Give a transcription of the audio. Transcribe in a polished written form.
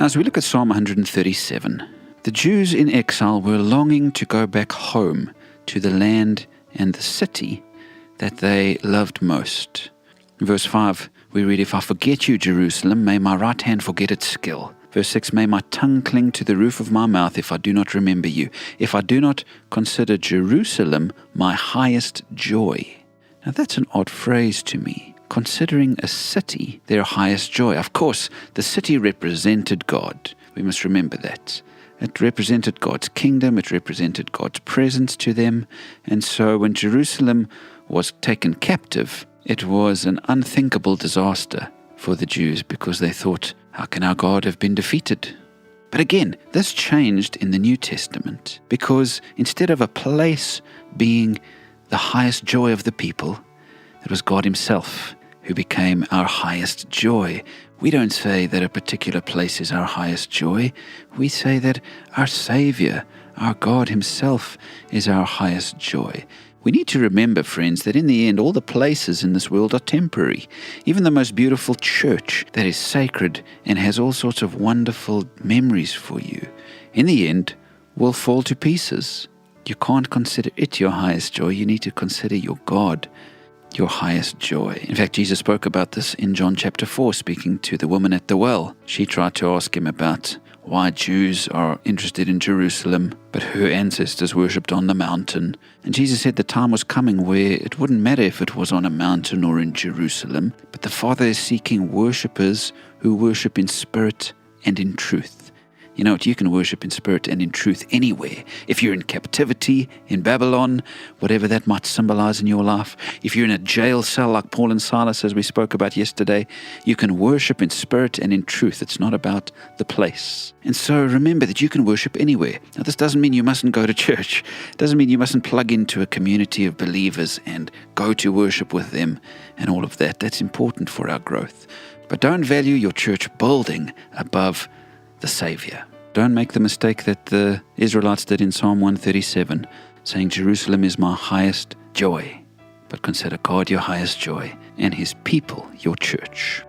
Now, as we look at Psalm 137, the Jews in exile were longing to go back home to the land and the city that they loved most. In verse 5, we read, "If I forget you, Jerusalem, may my right hand forget its skill." Verse 6, "May my tongue cling to the roof of my mouth if I do not remember you, if I do not consider Jerusalem my highest joy." Now that's an odd phrase to me. Considering a city their highest joy. Of course, the city represented God. We must remember that. It represented God's kingdom. It represented God's presence to them. And so when Jerusalem was taken captive, it was an unthinkable disaster for the Jews because they thought, how can our God have been defeated? But again, this changed in the New Testament because instead of a place being the highest joy of the people, it was God himself who became our highest joy. We don't say that a particular place is our highest joy. We say that our Savior, our God himself, is our highest joy. We need to remember, friends, that in the end, all the places in this world are temporary. Even the most beautiful church that is sacred and has all sorts of wonderful memories for you, in the end, will fall to pieces. You can't consider it your highest joy. You need to consider your God your highest joy. In fact, Jesus spoke about this in John chapter 4, speaking to the woman at the well. She tried to ask him about why Jews are interested in Jerusalem, but her ancestors worshipped on the mountain. And Jesus said the time was coming where it wouldn't matter if it was on a mountain or in Jerusalem, but the Father is seeking worshippers who worship in spirit and in truth. You know what? You can worship in spirit and in truth anywhere. If you're in captivity, in Babylon, whatever that might symbolize in your life. If you're in a jail cell like Paul and Silas, as we spoke about yesterday, you can worship in spirit and in truth. It's not about the place. And so remember that you can worship anywhere. Now, this doesn't mean you mustn't go to church. It doesn't mean you mustn't plug into a community of believers and go to worship with them and all of that. That's important for our growth. But don't value your church building above the Savior. Don't make the mistake that the Israelites did in Psalm 137, saying, Jerusalem is my highest joy. But consider God your highest joy and his people your church.